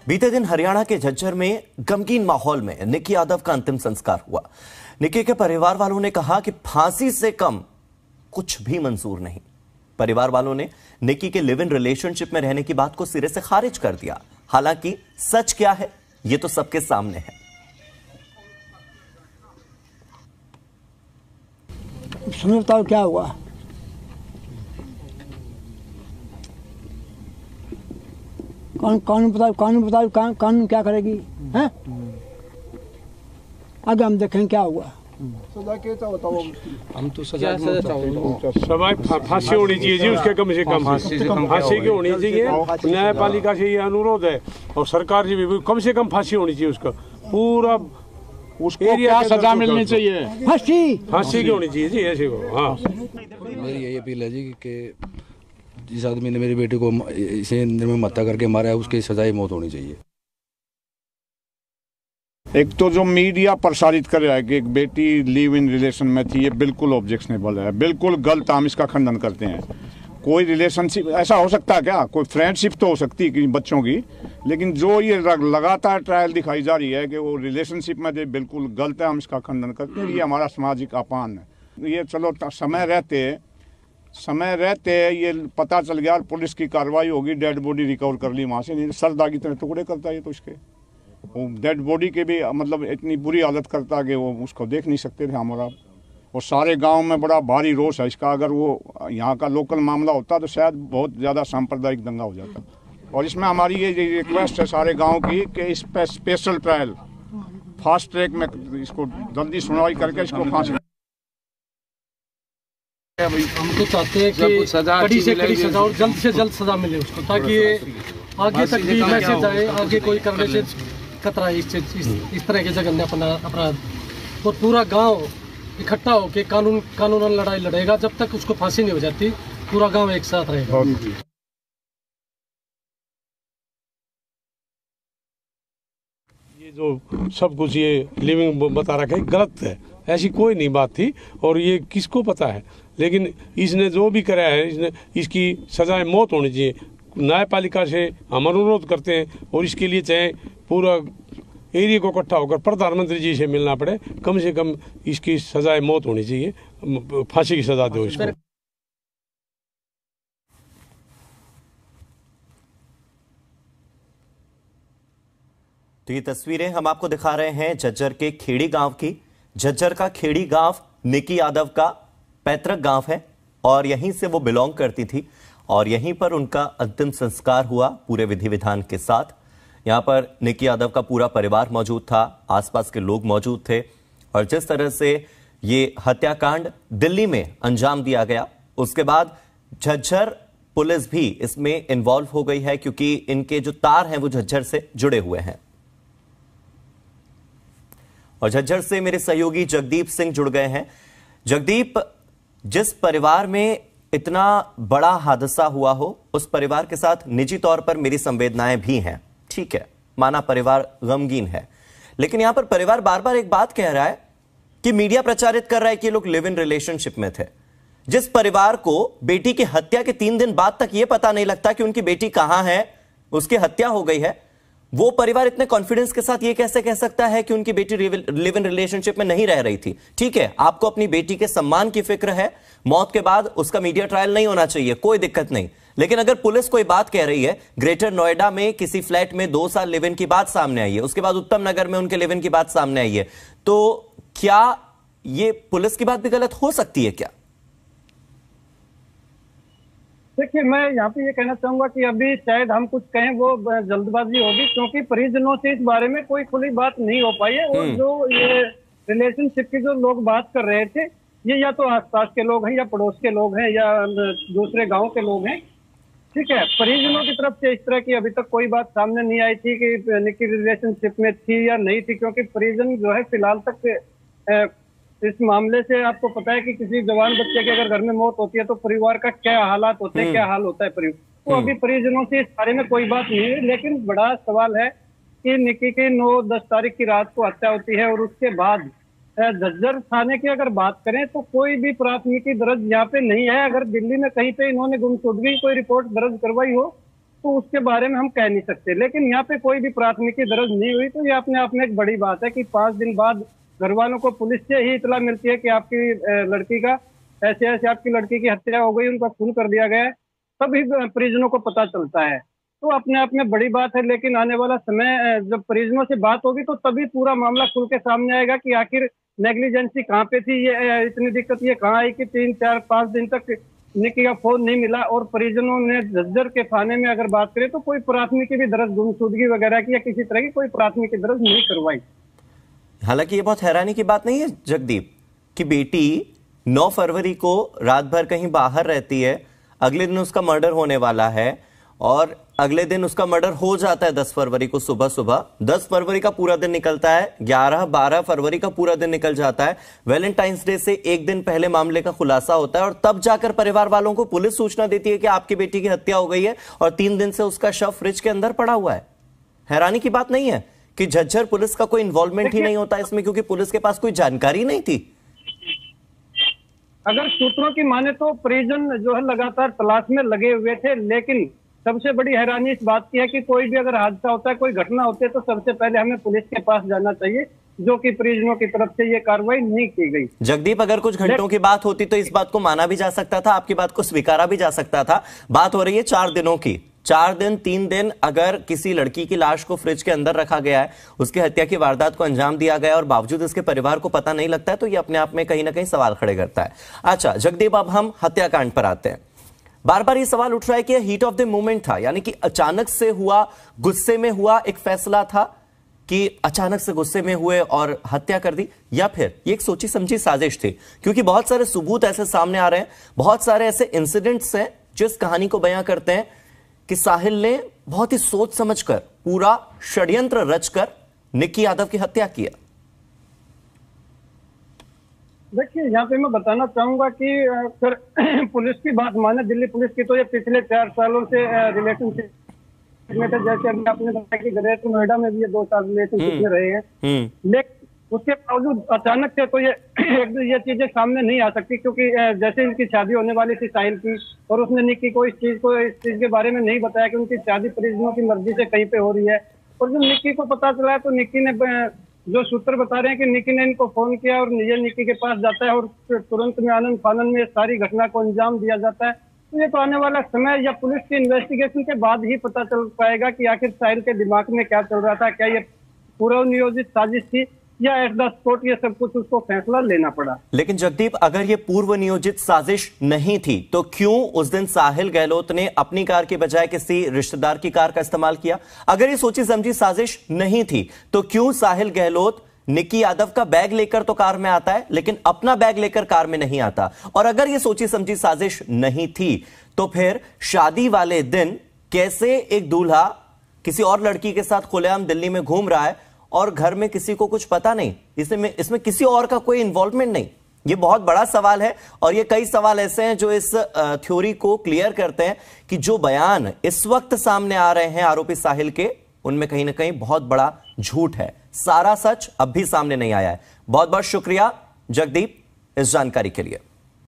बीते दिन हरियाणा के झज्जर में गमगीन माहौल में निकी यादव का अंतिम संस्कार हुआ। निकी के परिवार वालों ने कहा कि फांसी से कम कुछ भी मंजूर नहीं। परिवार वालों ने निकी के लिव इन रिलेशनशिप में रहने की बात को सिरे से खारिज कर दिया। हालांकि सच क्या है यह तो सबके सामने है। सुनो बताओ क्या हुआ। कानून बताओ कानून क्या करेगी हैं? आगे हम देखें क्या हुआ। सजा क्या बताओ। हम तो सजा फांसी होनी चाहिए जी, उसके कम से कम फांसी की होनी चाहिए। न्यायपालिका से ये अनुरोध है और सरकार से भी कम से कम फांसी होनी चाहिए। उसका पूरा उसको क्या सजा मिलनी चाहिए? फांसी की होनी चाहिए जी ऐसे को। हाँ, मेरी यही अपील है जी कि जिस आदमी ने मेरी बेटी को इसे निर्मम हत्या करके मारा है उसकी सजाए मौत होनी चाहिए। एक तो जो मीडिया प्रसारित कर रहा है कि एक बेटी लिव इन रिलेशन में थी, ये बिल्कुल ऑब्जेक्शनेबल है, बिल्कुल गलत। हम इसका खंडन करते हैं। कोई रिलेशनशिप ऐसा हो सकता है क्या? कोई फ्रेंडशिप तो हो सकती है बच्चों की, लेकिन जो ये लगातार ट्रायल दिखाई जा रही है कि वो रिलेशनशिप में जो बिल्कुल गलत है, हम इसका खंडन करते हैं। ये हमारा सामाजिक अपमान है। ये चलो समय रहते ये पता चल गया और पुलिस की कार्रवाई होगी, डेड बॉडी रिकवर कर ली वहाँ से। नहीं सरदा की तरह टुकड़े करता है तो इसके वो डेड बॉडी के भी मतलब इतनी बुरी हालत करता कि वो उसको देख नहीं सकते थे हमारा। और सारे गांव में बड़ा भारी रोष है इसका। अगर वो यहाँ का लोकल मामला होता तो शायद बहुत ज़्यादा सांप्रदायिक दंगा हो जाता। और इसमें हमारी ये रिक्वेस्ट है सारे गाँव की कि इस पर स्पेशल ट्रायल फास्ट ट्रैक में इसको जल्दी सुनवाई करके इसको फांसी। हम तो चाहते हैं कि कड़ी से कड़ी सजा और जल्द से जल्द सजा मिले उसको, ताकि आगे तक भी मैसेज आए, आगे कोई करने से खतरा है इस तरह के जघन्य अपराध। और पूरा गांव इकट्ठा होकर कानूनन लड़ाई लड़ेगा। जब तक उसको फांसी नहीं हो जाती पूरा गांव एक साथ रहेगा। ये जो सब कुछ ये लिविंग बता रखा है गलत है, ऐसी कोई नहीं बात थी। और ये किसको पता है, लेकिन इसने जो भी करा है इसकी सजाए मौत होनी चाहिए। न्यायपालिका से हम अनुरोध करते हैं और इसके लिए चाहे पूरा एरिया को इकट्ठा होकर प्रधानमंत्री जी से मिलना पड़े, कम से कम इसकी सजाए मौत होनी चाहिए। फांसी की सजा दो इसको। तो ये तस्वीरें हम आपको दिखा रहे हैं झज्जर के खेड़ी गांव की। झज्जर का खेड़ी गांव निकी यादव का पैतृक गांव है और यहीं से वो बिलोंग करती थी और यहीं पर उनका अंतिम संस्कार हुआ पूरे विधि विधान के साथ। यहां पर निकी यादव का पूरा परिवार मौजूद था, आसपास के लोग मौजूद थे। और जिस तरह से ये हत्याकांड दिल्ली में अंजाम दिया गया, उसके बाद झज्जर पुलिस भी इसमें इन्वॉल्व हो गई है, क्योंकि इनके जो तार हैं वो झज्जर से जुड़े हुए हैं। और झज्जर से मेरे सहयोगी जगदीप सिंह जुड़ गए हैं। जगदीप, जिस परिवार में इतना बड़ा हादसा हुआ हो, उस परिवार के साथ निजी तौर पर मेरी संवेदनाएं भी हैं। ठीक है, माना परिवार गमगीन है, लेकिन यहां पर परिवार बार बार एक बात कह रहा है कि मीडिया प्रचारित कर रहा है कि ये लोग लिव इन रिलेशनशिप में थे। जिस परिवार को बेटी की हत्या के 3 दिन बाद तक यह पता नहीं लगता कि उनकी बेटी कहां है, उसकी हत्या हो गई है, वो परिवार इतने कॉन्फिडेंस के साथ ये कैसे कह सकता है कि उनकी बेटी लिव इन रिलेशनशिप में नहीं रह रही थी? ठीक है, आपको अपनी बेटी के सम्मान की फिक्र है, मौत के बाद उसका मीडिया ट्रायल नहीं होना चाहिए, कोई दिक्कत नहीं। लेकिन अगर पुलिस कोई बात कह रही है, ग्रेटर नोएडा में किसी फ्लैट में 2 साल लिव इन की बात सामने आई है, उसके बाद उत्तम नगर में उनके लिव इन की बात सामने आई है, तो क्या ये पुलिस की बात भी गलत हो सकती है क्या? देखिए, मैं यहाँ पे ये कहना चाहूंगा कि अभी शायद हम कुछ कहें वो जल्दबाजी होगी, क्योंकि परिजनों से इस बारे में कोई खुली बात नहीं हो पाई है। और जो ये रिलेशनशिप की जो लोग बात कर रहे थे, ये या तो आसपास के लोग हैं या पड़ोस के लोग हैं या दूसरे गांव के लोग हैं। ठीक है, परिजनों की तरफ से इस तरह की अभी तक कोई बात सामने नहीं आई थी कि निकी रिलेशनशिप में थी या नहीं थी, क्योंकि परिजन जो है फिलहाल तक इस मामले से आपको पता है कि किसी जवान बच्चे के अगर घर में मौत होती है तो परिवार का क्या हालात होते हैं, क्या हाल होता है परिवार। तो अभी परिजनों से इस बारे में कोई बात नहीं है। लेकिन बड़ा सवाल है कि निकी की 9-10 तारीख की रात को हत्या होती है और उसके बाद झज्जर थाने की अगर बात करें तो कोई भी प्राथमिकी दर्ज यहाँ पे नहीं है। अगर दिल्ली में कहीं पे इन्होंने गुमशुदगी कोई रिपोर्ट दर्ज करवाई हो तो उसके बारे में हम कह नहीं सकते। लेकिन यहाँ पे कोई भी प्राथमिकी दर्ज नहीं हुई, तो ये अपने आप में एक बड़ी बात है कि 5 दिन बाद घर वालों को पुलिस से ही इतला मिलती है कि आपकी लड़की का ऐसे ऐसे आपकी लड़की की हत्या हो गई, उनका खून कर दिया गया है, तभी परिजनों को पता चलता है। तो अपने आप में बड़ी बात है। लेकिन आने वाला समय जब परिजनों से बात होगी तो तभी पूरा मामला खुल के सामने आएगा कि आखिर नेग्लिजेंसी कहाँ पे थी, ये इतनी दिक्कत ये कहाँ आई कि 3, 4, 5 दिन तक निक्की का फोन नहीं मिला। और परिजनों ने झज्जर के थाने में अगर बात करें तो कोई प्राथमिकी भी दर्ज, गुमशुदगी वगैरह की या किसी तरह की कोई प्राथमिकी दर्ज नहीं करवाई। हालांकि ये बहुत हैरानी की बात नहीं है जगदीप कि बेटी 9 फरवरी को रात भर कहीं बाहर रहती है, अगले दिन उसका मर्डर होने वाला है और अगले दिन उसका मर्डर हो जाता है 10 फरवरी को सुबह सुबह। 10 फरवरी का पूरा दिन निकलता है, 11-12 फरवरी का पूरा दिन निकल जाता है, वैलेंटाइंस डे से एक दिन पहले मामले का खुलासा होता है और तब जाकर परिवार वालों को पुलिस सूचना देती है कि आपकी बेटी की हत्या हो गई है और 3 दिन से उसका शव फ्रिज के अंदर पड़ा हुआ है। हैरानी की बात नहीं है कि झज्जर पुलिस का कोई इन्वॉल्वमेंट ही नहीं होता इसमें, क्योंकि पुलिस के पास कोई जानकारी नहीं थी। अगर सूत्रों की माने तो परिजन जो है लगातार तलाश में लगे हुए थे। लेकिन सबसे बड़ी हैरानी इस बात की है कि कोई भी अगर हादसा होता है, कोई घटना होती है, तो सबसे पहले हमें पुलिस के पास जाना चाहिए, जो कि परिजनों की तरफ से ये कार्रवाई नहीं की गई। जगदीप, अगर कुछ घंटों की बात होती तो इस बात को माना भी जा सकता था, आपकी बात को स्वीकारा भी जा सकता था। बात हो रही है 4 दिनों की, 4 दिन 3 दिन अगर किसी लड़की की लाश को फ्रिज के अंदर रखा गया है, उसकी हत्या की वारदात को अंजाम दिया गया और बावजूद इसके परिवार को पता नहीं लगता है, तो ये अपने आप में कहीं ना कहीं सवाल खड़े करता है। अच्छा जगदीप, अब हम हत्याकांड पर आते हैं। बार बार ये सवाल उठ रहा है कि हीट ऑफ द मोमेंट था, यानी कि अचानक से हुआ, गुस्से में हुआ एक फैसला था कि अचानक से गुस्से में हुए और हत्या कर दी, या फिर ये एक सोची समझी साजिश थी? क्योंकि बहुत सारे सबूत ऐसे सामने आ रहे हैं, बहुत सारे ऐसे इंसिडेंट्स हैं जो इस कहानी को बयां करते हैं कि साहिल ने बहुत ही सोच समझकर, पूरा षड्यंत्र रचकर निक्की यादव की हत्या किया। देखिए, यहाँ पे मैं बताना चाहूंगा कि अगर पुलिस की बात माने, दिल्ली पुलिस की, तो ये पिछले 4 सालों से रिलेशनशिप में थे। जैसे अभी आपने बताया कि ग्रेटर नोएडा में भी ये 2 साल रिलेशनशिप में रहे हैं। लेकिन उसके बावजूद अचानक से तो ये चीजें सामने नहीं आ सकती, क्योंकि जैसे इनकी शादी होने वाली थी साहिल की, और उसने निक्की को इस चीज के बारे में नहीं बताया कि उनकी शादी परिजनों की मर्जी से कहीं पे हो रही है। और जब निक्की को पता चला तो निक्की ने, जो सूत्र बता रहे हैं कि निक्की ने इनको फोन किया और ये निक्की के पास जाता है और तुरंत में आनंद फानन में सारी घटना को अंजाम दिया जाता है। तो ये तो आने वाला समय या पुलिस की इन्वेस्टिगेशन के बाद ही पता चल पाएगा कि आखिर साहिल के दिमाग में क्या चल रहा था, क्या ये पूर्व नियोजित साजिश थी या एट द स्पॉट ये सब कुछ उसको फैसला लेना पड़ा। लेकिन जगदीप, अगर ये पूर्व नियोजित साजिश नहीं थी तो क्यों उस दिन साहिल गहलोत ने अपनी कार की बजाय किसी रिश्तेदार की कार का इस्तेमाल किया? अगर ये सोची समझी साजिश नहीं थी तो क्यों साहिल गहलोत निक्की यादव का बैग लेकर तो कार में आता है लेकिन अपना बैग लेकर कार में नहीं आता? और अगर ये सोची समझी साजिश नहीं थी तो फिर शादी वाले दिन कैसे एक दूल्हा किसी और लड़की के साथ खुलेआम दिल्ली में घूम रहा है और घर में किसी को कुछ पता नहीं, इसमें किसी और का कोई इन्वॉल्वमेंट नहीं? ये बहुत बड़ा सवाल है और ये कई सवाल ऐसे हैं जो इस थ्योरी को क्लियर करते हैं कि जो बयान इस वक्त सामने आ रहे हैं आरोपी साहिल के, उनमें कहीं ना कहीं बहुत बड़ा झूठ है। सारा सच अब भी सामने नहीं आया है। बहुत बहुत शुक्रिया जगदीप इस जानकारी के लिए।